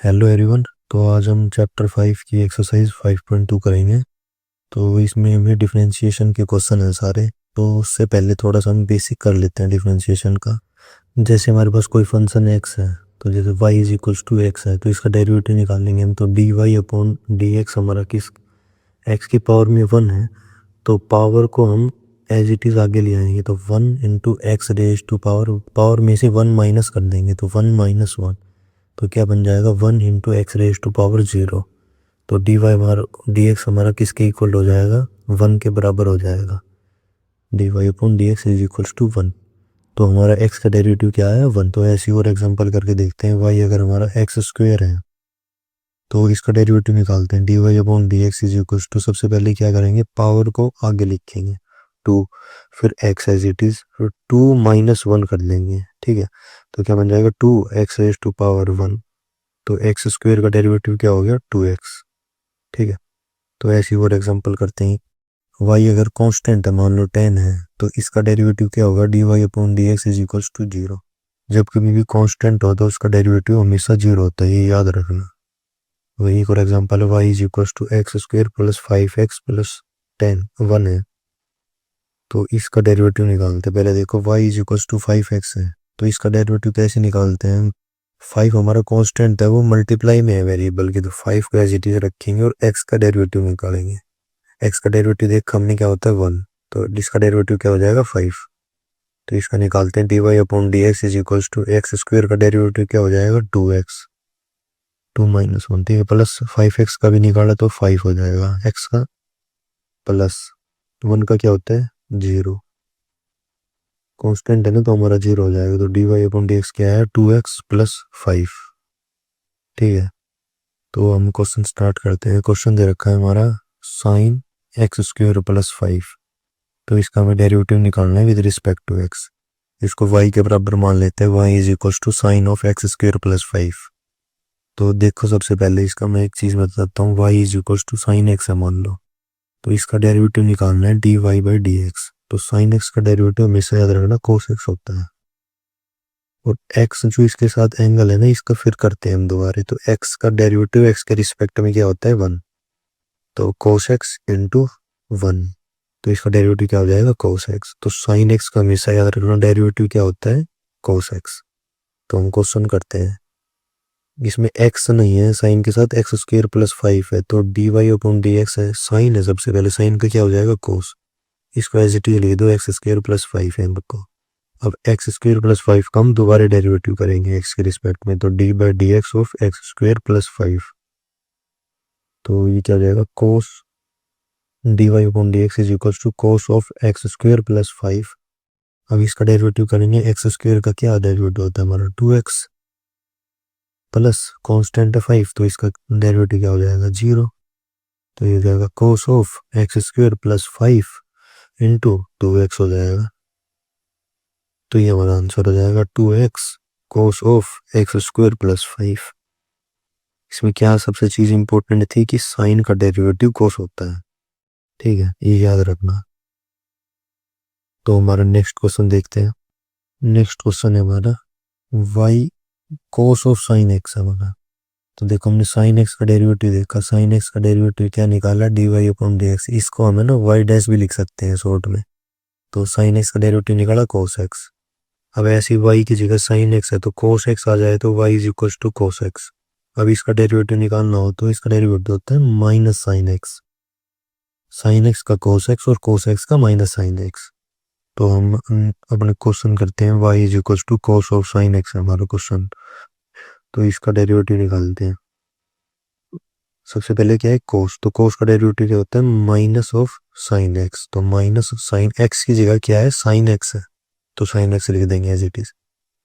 Hello everyone. तो आज हम चैप्टर 5 की एक्सरसाइज 5.2 करेंगे। तो इसमें भी डिफरेंशिएशन के क्वेश्चन हैं सारे। तो उससे पहले थोड़ा सा हम बेसिक कर लेते हैं डिफरेंशिएशन का। जैसे हमारे पास कोई फंक्शन x है, तो जैसे y is equals to x है, तो इसका डेरिवेटिव निकालेंगे हम। तो d y upon d x हमारा किस x की पावर में 1 है, तो पावर को हम एज इट इज़ आगे ले आएंगे। तो 1 into x raise to power में से 1 माइनस कर देंगे, तो 1 माइनस 1, तो क्या बन जाएगा 1 into x raise to power 0। तो डी वाई हमारा डी एक्स हमारा किसके इक्वल हो जाएगा, 1 के बराबर हो जाएगा। D y upon d x is equals to 1। तो हमारा एक्स का डेरिवेटिव क्या है, 1। तो ऐसी और एग्जांपल करके देखते हैं। वाई अगर हमारा एक्स स्क्वायर है, तो इसका डेरिवेटिव निकालते हैं। D y upon d x is equals to, सबसे पहले क्या करेंगे, पावर को आगे लिखेंगे 2, फिर एक्स एज इट इज, फिर 2 माइनस 1 कर लेंगे। ठीक है, तो क्या बन जाएगा 2 एक्स रेज टू पावर 1। तो एक्स स्क्वायर का डेरिवेटिव क्या हो गया, 2x। ठीक है, तो ऐसी और एग्जांपल करते हैं। y अगर कांस्टेंट है, मान लो 10 है, तो इसका डेरिवेटिव क्या होगा, d y upon d x is equals to 0। जब कभी भी कांस्टेंट हो तो उसका डेरिवेटिव हमेशा 0 होता है, ये याद रखना। वही एक और एग्जांपल है, y is equals to x square plus 5x plus 10 1 है, तो इसका डेरिवेटिव निकालते हैं। पहले देखो y is equals to 5x है, तो इसका डेरिवेटिव कैसे निकालते हैं। 5 हमारा कांस्टेंट है, वो मल्टीप्लाई में है वेरिएबल की, तो 5 को एज इट इज रखेंगे और x का डेरिवेटिव निकालेंगे। x का डेरिवेटिव देख हमने क्या होता है 1, तो इसका डेरिवेटिव क्या हो जाएगा 5। तो इसका निकालते हैं, d y upon d x is equals to x square का डेरिवेटिव क्या हो जाएगा 2x, 2 माइनस 1। ठीक है, प्लस 5x का भी निकाला तो 5 हो जाएगा x का, प्लस 1 का क्या होता है 0, कांस्टेंट है ना, तो हमारा 0 हो जाएगा। तो d y upon d x क्या है 2x प्लस 5। ठीक है, तो हम क्वेश्चन स्टार्ट करते हैं। क्वेश्चन दे रखा है हमारा साइन एक्स स्क्वायर प्लस 5, तो इसका हमें डेरिवेटिव निकालना है विद रिस्पेक्ट टू एक्स। इसको y के बराबर मान लेते हैं, y is equal to sine of x square plus 5। तो देखो सबसे पहले इसका मैं एक चीज बताता हूँ, y is equal to sine x है मान लो, तो इसका डेरिवेटिव निकालना है d y by d x. तो साइन एक्स का डेरिवेटिव हमेशा याद रखना कोस एक्स होता है, और x जो इसके साथ एंगल है ना, इसका फिर करते हैं हम दोबारा। तो x का डेरिवेटिव x के रिस्पेक्ट में क्या होता है 1, तो कोस एक्स इंटू 1, तो इसका डेरिवेटिव क्या हो जाएगा कोस एक्स। तो साइन एक्स का हमेशा याद रखना डेरिवेटिव क्या होता है कोस एक्स। तो हम क्वेश्चन करते हैं, इसमें x नहीं है, साइन के साथ एक्स स्क्वायर प्लस 5 है, तो d y upon d x है, साइन है, सबसे पहले साइन का क्या हो जाएगा कोस। इसको एज इट इज लिख दो, एक्स स्क्वायर प्लस 5 है को। अब एक्स स्क्वायर प्लस 5 का हम दोबारा डेरिवेटिव करेंगे एक्स के रिस्पेक्ट में, तो d by d x of x square plus 5। तो ये क्या हो जाएगा cos d y upon d x is equal to cos of x square plus 5। अब इसका डेरिवेटिव करेंगे, एक्स स्क्वायर का क्या डेरिवेटिव होता है हमारा 2x, प्लस कांस्टेंट है 5, तो इसका डेरिवेटिव क्या हो जाएगा 0। तो ये हो जाएगा cos of x square plus 5 into 2x हो जाएगा। तो ये हमारा आंसर हो जाएगा 2x cos of x square plus 5। इसमें क्या सबसे चीज इंपॉर्टेंट थी कि साइन का डेरिवेटिव कोस होता है। ठीक है, ये याद रखना। तो हमारा नेक्स्ट क्वेश्चन देखते हैं। नेक्स्ट क्वेश्चन है हमारा y cos of sine x है हमारा। तो देखो हमने साइन एक्स का डेरिवेटिव देखा, साइन एक्स का डेरिवेटिव क्या निकाला d y upon d x. इसको हमें ना वाई डैश भी लिख सकते हैं शॉर्ट में। तो साइन एक्स का डेरिवेटिव निकाला कोस एक्स। अब ऐसी y की जगह साइन एक्स है, तो कोस एक्स आ जाए तो y is equal to cos x. अब इसका डेरिवेटिव निकालना हो तो इसका डेरिवेटिव होता है minus sine x, sine x का कोस एक्स और कोस एक्स का माइनस साइन एक्स। तो हम अपने क्वेश्चन करते हैं, y is equal to cos of sine x है हमारा क्वेश्चन। तो इसका डेरिवेटिव निकालते हैं। सबसे पहले क्या है कोस, तो कोस का डेरिवेटिव क्या होता है माइनस ऑफ साइन एक्स। तो माइनस साइन एक्स की जगह क्या है साइन एक्स है, तो साइन एक्स लिख देंगे एज इट इज।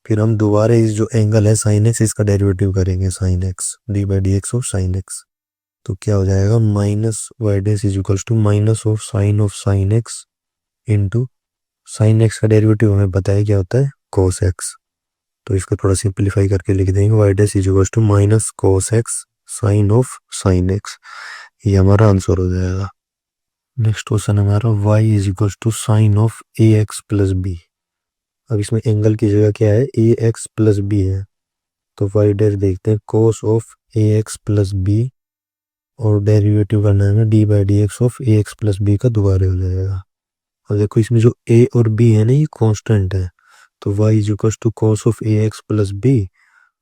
फिर हम दोबारा इस जो एंगल है साइन एक्स, इसका डेरिवेटिव करेंगे sine x d by d x of sine x. तो क्या हो जाएगा minus y dash is equal to minus of sine x into sine x का डेरिवेटिव हमें पता है क्या होता है कोस एक्स। तो इसको थोड़ा सिंप्लीफाई करके लिख देंगे, y dash is equal to minus cos x sine of sine x. ये हमारा आंसर हो जाएगा। नेक्स्ट क्वेश्चन हमारा y is equal to sine of a x plus b. अब इसमें एंगल की जगह क्या है ए एक्स प्लस बी है, तो वाई डैश देखते हैं cos of a x plus b और डेरिवेटिव करना है ना d by d x of a x plus b का दोबारा हो जाएगा। और देखो इसमें जो ए और बी है ना ये कांस्टेंट है, तो y is equal to cos of a x plus b.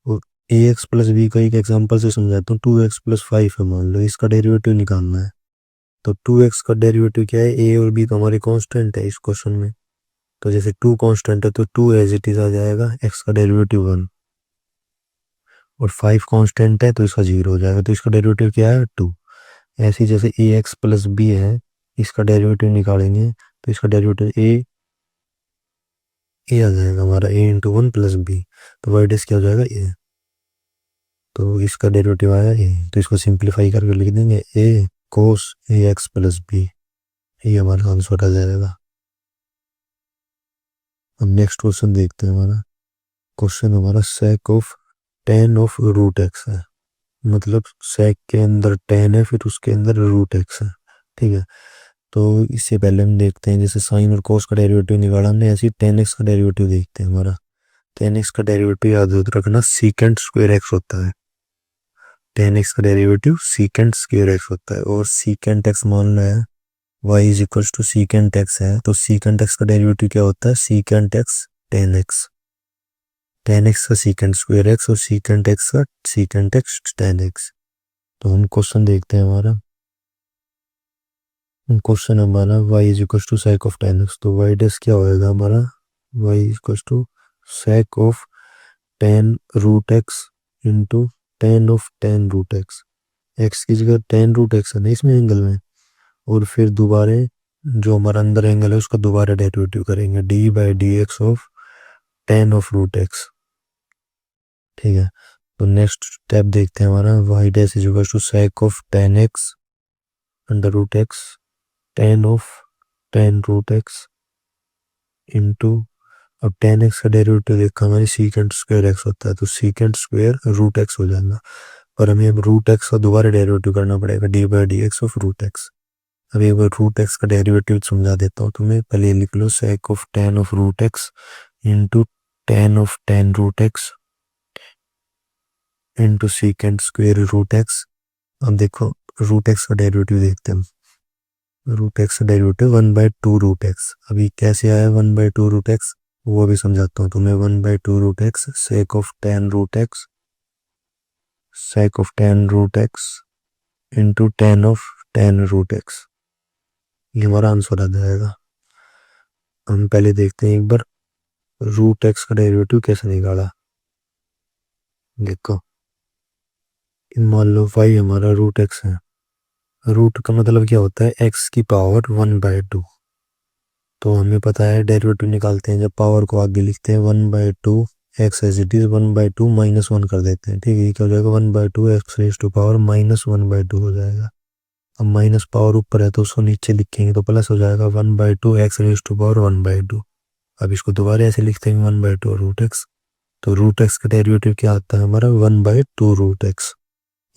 और ए एक्स प्लस बी का एक एग्जांपल से समझाता हूँ, 2x प्लस 5 है मान लो, इसका डेरिवेटिव निकालना है। तो 2x का डेरिवेटिव क्या है, ए और बी तो हमारे कांस्टेंट है इस क्वेश्चन में, तो जैसे 2 कांस्टेंट है तो 2 एज इट इज आ जाएगा, x का डेरिवेटिव 1, और 5 कांस्टेंट है तो इसका 0 हो जाएगा, तो इसका डेरिवेटिव क्या है 2। ऐसे ही जैसे ए एक्स प्लस बी है, इसका डेरिवेटिव निकालेंगे तो इसका डेरिवेटिव ए आ जाएगा हमारा, ए इंटू 1 प्लस बी, तो वाई डेस क्या हो जाएगा ए, तो इसका डेरिवेटिव आया ए, तो इसको सिंप्लीफाई करके लिख देंगे ए cos a x plus B, ये हमारा आंसर आ जाएगा। अब नेक्स्ट क्वेश्चन देखते हैं। हमारा क्वेश्चन हमारा sec of tan of root x है, मतलब सेक के अंदर टेन है फिर उसके अंदर रूट एक्स है, ठीक है। तो इससे पहले हम देखते हैं, जैसे साइन और कोस का डेरिवेटिव निकाला हमने, ऐसे ही टेन एक्स का डेरिवेटिव देखते हैं। हमारा टेन एक्स का डेरिवेटिव याद रखना सीकेंट स्क्वायर एक्स होता है, टेन एक्स का डेरिवेटिव सीकेंट स्क्वायर एक्स होता है, और सीकेंट एक्स मान रहा है y is equal to secant x है, तो सीकेंट एक्स का डेरिवेटिव क्या होता है, secant x tan x, tan x का सीकेंट स्क्वायर एक्स और सीकेंट एक्स का सीकेंट एक्स टेन एक्स। तो हम क्वेश्चन देखते हैं। हमारा क्वेश्चन हमारा y is equal to sec of tan x, तो y डेस क्या होएगा हमारा, y is equal to sec of tan root x into tan of tan root x, x की जगह टेन रूट एक्स है ना इसमें एंगल में, और फिर दोबारा जो हमारा अंदर एंगल है उसका दोबारा डेरिवेटिव करेंगे d by d x of tan of root x, ठीक है। तो नेक्स्ट स्टेप देखते हैं। हमारा y dash is equal to sec of tan x under root x tan of tan root x into, अब टेन एक्स का derivative देखा हमारी सीकेंट स्क्वायर एक्स होता है, तो सीकेंट स्क्वायर रूट एक्स हो जाएगा, और हमें अब रूट एक्स का दोबारा डेरिवेटिव करना पड़ेगा d by d x of root x. अब एक बार रूट एक्स का डेरिवेटिव समझा देता हूँ तुम्हें, पहले लिख लो sec of tan of root x into tan of tan root x into secant square root x. अब देखो रूट एक्स का डेरिवेटिव देखते हैं, रूट एक्स का डेरिवेटिव 1/2 रूट एक्स, अभी कैसे आया 1/2 रूट एक्स वो भी समझाता हूँ तुम्हें। 1/2 root x sec of tan root x, sec of tan root x into tan of tan root x, ये हमारा आंसर आ जाएगा। हम पहले देखते हैं एक बार रूट एक्स का डेरिवेटिव कैसे निकाला। देखो मान लो y हमारा रूट एक्स है, रूट का मतलब क्या होता है, x की पावर 1/2, तो हमें पता है डेरिवेटिव निकालते हैं जब पावर को आगे लिखते हैं 1/2 x as it is 1/2 minus 1 कर देते हैं, ठीक है। क्या हो जाएगा 1/2 x raise to power minus 1/2 हो जाएगा। अब माइनस पावर ऊपर है तो उसको नीचे लिखेंगे तो प्लस हो जाएगा 1/2 एक्स रेज टू पावर 1/2। अब इसको दोबारा ऐसे लिखते हैं 1/2 रूट एक्स, तो रूट एक्स का डेरिवेटिव क्या आता है हमारा 1/2 रूट एक्स,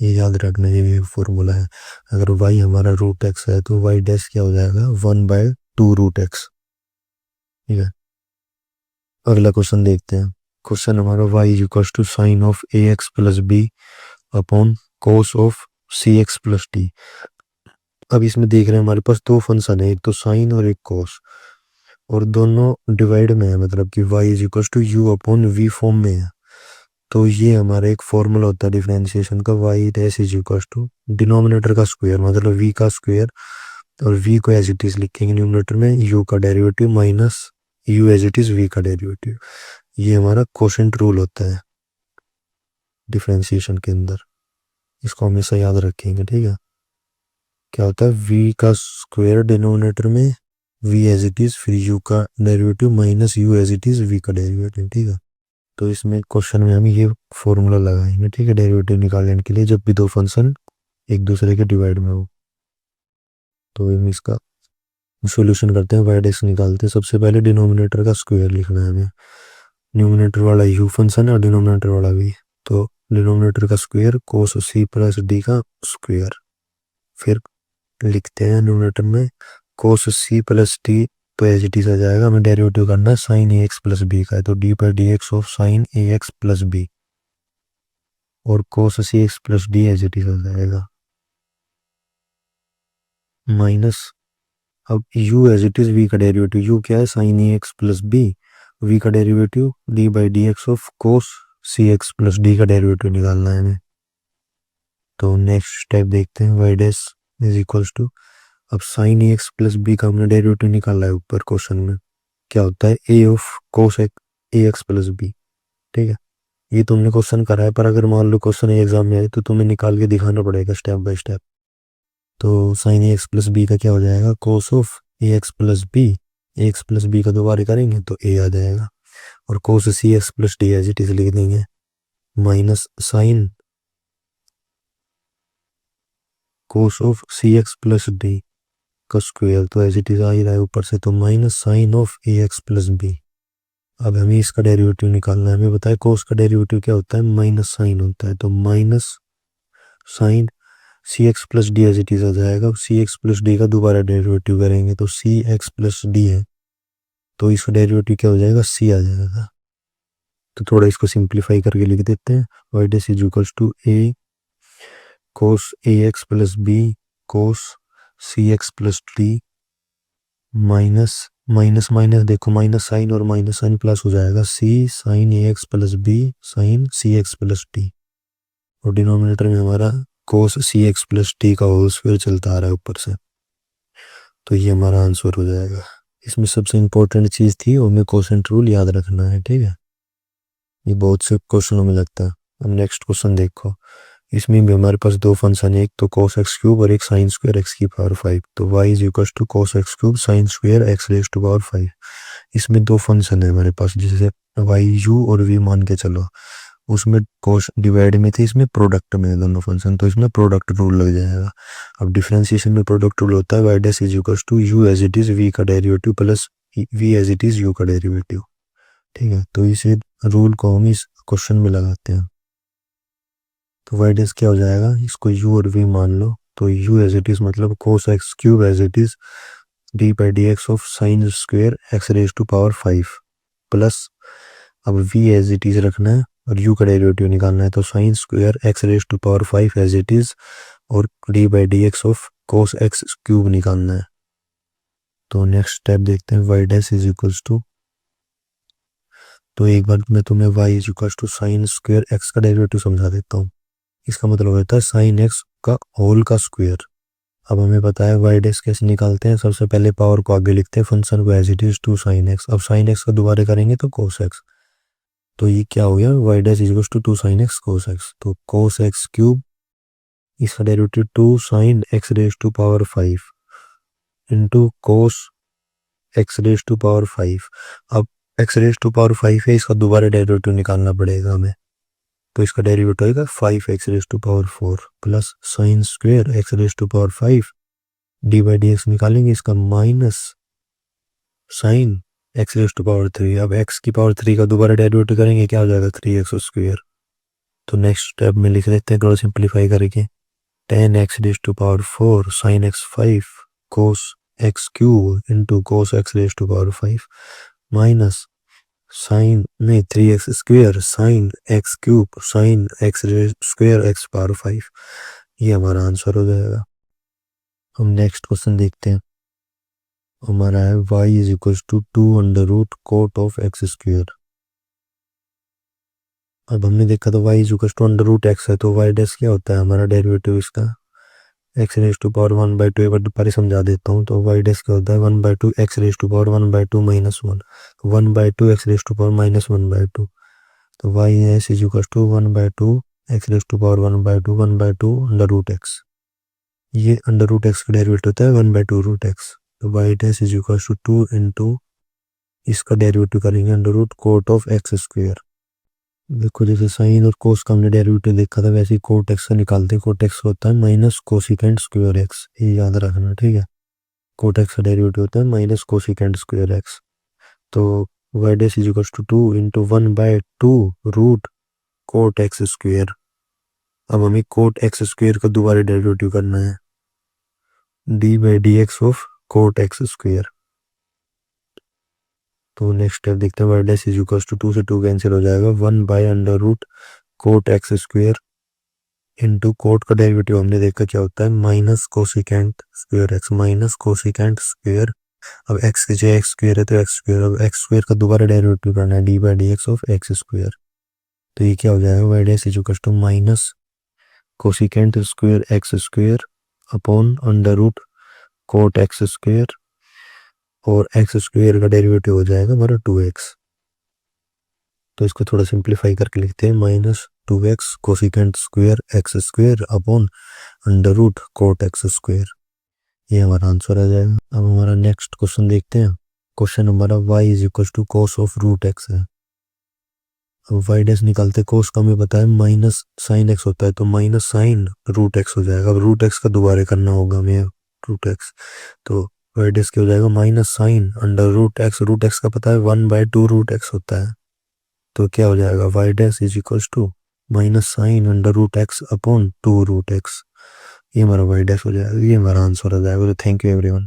ये याद रखना, ये फॉर्मूला है। अगर y हमारा रूट एक्स है तो y डैश क्या हो जाएगा 1/2 रूट एक्स, ठीक है। अगला क्वेश्चन देखते हैं। क्वेश्चन हमारा y is equal to sine of a x plus b upon cos of c x plus t. अब इसमें देख रहे हैं हमारे पास दो फंक्शन है, एक तो साइन और एक कोस, और दोनों डिवाइड में है, मतलब कि y is equal to u upon v form में है। तो ये हमारा एक फॉर्मूला होता है डिफरेंशिएशन का, y dash is equal to denominator का स्क्वायर मतलब v का स्क्वायर, और v को एज इट इज लिखेंगे न्यूमरेटर में u का derivative minus u as it is v का डेरिवेटिव। ये हमारा कोशेंट रूल होता है डिफरेंशिएशन के अंदर, इसको हमेशा याद रखेंगे, ठीक है। क्या होता है v का स्क्वायर डिनोमिनेटर में, v एज इट इज फिर u का derivative minus u as it is v का डेरिवेटिव, ठीक है। तो इसमें क्वेश्चन में हम ये फॉर्मूला लगाएंगे, ठीक है, डेरिवेटिव निकालने के लिए जब भी दो फंक्शन एक दूसरे के डिवाइड में हो। तो हम इसका सॉल्यूशन करते हैं, वाई डैश निकालते हैं। सबसे पहले डिनोमिनेटर का स्क्वायर लिखना है हमें, न्यूमरेटर वाला u फंक्शन है और डिनोमिनेटर वाला v, तो डिनोमिनेटर का square cos c plus d का स्क्वायर, फिर लिखते हैं न्यूमरेटर में कोस सी प्लस टी, तो एज इट इज आ जाएगा। हमें डेरिवेटिव करना है sine a x plus b का है, तो d by d x of sine a x plus b, और cos c x plus d as it is हो जाएगा माइनस, अब u as it is v का डेरिवेटिव, u क्या है sine a x plus b, v का derivative d by d x of cos c x plus d का derivative निकालना है हमें। तो नेक्स्ट स्टेप देखते हैं, y dash is equals to, अब sine a x plus b का हमने डेरिवेटिव निकाला है ऊपर क्वेश्चन में, क्या होता है a of cos a x plus b. ठीक है, ये तुमने क्वेश्चन करा है, पर अगर मान लो क्वेश्चन एग्जाम में आए तो तुम्हें निकाल के दिखाना पड़ेगा स्टेप बाय स्टेप। तो sine a x plus b का क्या हो जाएगा, cos of a x plus b, a x plus b का दोबारा करेंगे तो ए आ जाएगा, और cos c x plus d as it is लिख देंगे, minus sine cos of c x plus d का स्क्वायर, तो एज इट इज आ ही रहा है ऊपर से, तो minus sine of a x plus b. अब हमें इसका डेरिवेटिव निकालना है, हमें बताया कोस का डेरिवेटिव क्या होता है, माइनस साइन होता है, तो minus sine c x plus d as it is आ जाएगा, सी एक्स प्लस डी का दोबारा डेरिवेटिव करेंगे तो सी एक्स प्लस डी है, तो इसका डेरिवेटिव क्या हो जाएगा, सी आ जाएगा। तो थोड़ा इसको सिंप्लीफाई करके लिख देते हैं, y dash is equals to a cos a x plus b cos c x plus d minus minus minus देखो माइनस साइन और माइनस साइन प्लस हो जाएगा, c sine a x plus b sine c x plus d, और denominator में हमारा cos c x plus t whole होल स्क्वायर चलता आ रहा है ऊपर से, तो ये हमारा आंसर हो जाएगा। इसमें सबसे इंपॉर्टेंट चीज थी वो हमें कोसेंट रूल याद रखना है। ठीक है, ये बहुत से क्वेश्चनों में लगता है। अब नेक्स्ट क्वेश्चन देखो, इसमें भी हमारे पास दो फंक्शन है, एक तो कोस एक्स क्यूब और एक साइन स्क्वायर एक्स की पावर 5, तो y is equal to cos x cube sine square x raise to power 5। इसमें दो फंक्शन है हमारे पास, जिसे y u और v मान के चलो, उसमें कोस डिवाइड में थे, इसमें प्रोडक्ट में है दोनों फंक्शन, तो इसमें प्रोडक्ट रूल लग जाएगा। अब डिफरेंशिएशन में प्रोडक्ट रूल होता है y dash is equal to u as it is v का derivative plus v as it is u का डेरिवेटिव। ठीक है, तो इसे रूल को हम इस क्वेश्चन में लगाते हैं, तो y डैश क्या हो जाएगा, इसको u और v मान लो, तो u एज इट इज मतलब cos x cube as it is d by d x of sine square x raise to power 5 plus, अब v एज इट इज रखना है और u का डेरिवेटिव निकालना है, तो sine square x raise to power 5 as it is और d by d x of cos x cube निकालना है। तो नेक्स्ट स्टेप देखते हैं, y dash is equals to, तो एक बार मैं तुम्हें y is equals to sine square x का डेरिवेटिव समझा देता हूँ। इसका मतलब होता है साइन एक्स का होल का स्क्वायर। अब हमें पता है y डैश कैसे निकालते हैं, सबसे पहले पावर को आगे लिखते हैं, फंक्शन को as it is to sine x, अब साइन एक्स का दोबारा करेंगे तो कोस एक्स, तो ये क्या हो गया, y dash is equals to two sine x cos x, तो कोस एक्स क्यूब इसका derivative two sine x raise to power 5 into cos x raise to power 5। अब एक्स रेज टू पावर 5 है, इसका दोबारा डेरिवेटिव निकालना पड़ेगा हमें, तो इसका डेरिवेटिव होगा 5 x raise to power 4 plus sine square x raise to power 5 d by d x निकालेंगे, इसका minus sine x raise to power 3। अब एक्स की पावर 3 का दोबारा डेरिवेटिव करेंगे, क्या हो जाएगा 3x स्क्वायर। तो नेक्स्ट स्टेप में लिख लेते हैं, सिंप्लीफाई करके, 10x raise to power 4 sine x 5 cos x cube into cos x raise to power 5 minus sine नहीं 3x square sine x cube sine x square x power 5, ये हमारा answer हो जाएगा। हम नेक्स्ट क्वेश्चन देखते हैं, हमारा है y is equal to 2 under root cot of x square. अब हमने देखा तो y is equal to under root x है, तो y डैश क्या होता है हमारा डेरिवेटिव इसका, एक्स रेज टू पावर 1/2, एक बार पर समझा देता हूँ, तो y डैश क्या होता है 1/2 x raise to power 1/2 minus 1, 1/2 x raise to power minus 1/2, तो y dash is equal to 1/2 x raise to power 1/2 1/2 under root x, ये अंडर रूट एक्स का डेरिवेटिव होता है 1/2 रूट एक्स, तो y dash is equal to 2 into इसका derivative करेंगे under root cot of x square. देखो जैसे sign और कोस का हमने डेरिवेटिव देखा था, वैसे ही कोट एक्स का निकालते हैं, कोट एक्स होता है माइनस कोसिकेंट स्क्वायर एक्स, ये याद रखना। ठीक है, कोट एक्स का डेरिवेटिव होता है माइनस कोसिकेंट स्क्वायर एक्स, तो y dash is equal to 2 into 1/2 root cot x square. अब हमें कोट एक्स स्क्वायर का दोबारा डेरिवेटिव करना है, d by d x of cot x square. तो नेक्स्ट स्टेप देखते हैं, y dash is equal to 2 से 2 कैंसिल हो जाएगा, 1 by under root cot x square into cot का डेरिवेटिव हमने देखा क्या होता है, minus cosecant square x, minus cosecant square. अब एक्स की जगह एक्स स्क्वायर है तो एक्स स्क्वायर, अब एक्स स्क्वायर का दोबारा डेरिवेटिव करना है, d by d x of x square. तो ये क्या हो जाएगा, y dash is equal to minus cosecant square x square upon under root cot x square, और एक्स स्क्वायर का डेरिवेटिव हो जाएगा हमारा 2x। तो इसको थोड़ा सिंप्लीफाई करके लिखते हैं, minus 2x cosecant square x square upon under root cot x square. ये हमारा आंसर आ जाएगा। अब हमारा नेक्स्ट क्वेश्चन देखते हैं। क्वेश्चन हमारा y is equal to cos of root x है। अब वाई डैश निकालते, कोस का हमें पता है माइनस साइन एक्स होता है, तो माइनस साइन रूट एक्स हो जाएगा। अब रूट एक्स का दोबारा करना होगा हमें, रूट एक्स, तो वाई डैश क्या हो जाएगा, minus sine under root x का पता है 1/2 रूट एक्स होता है। तो क्या हो जाएगा, y dash is equal to minus sine under root x upon 2 root x. ये हमारा वाई डैश हो जाएगा, ये हमारा आंसर आ जाएगा। तो थैंक यू एवरीवन।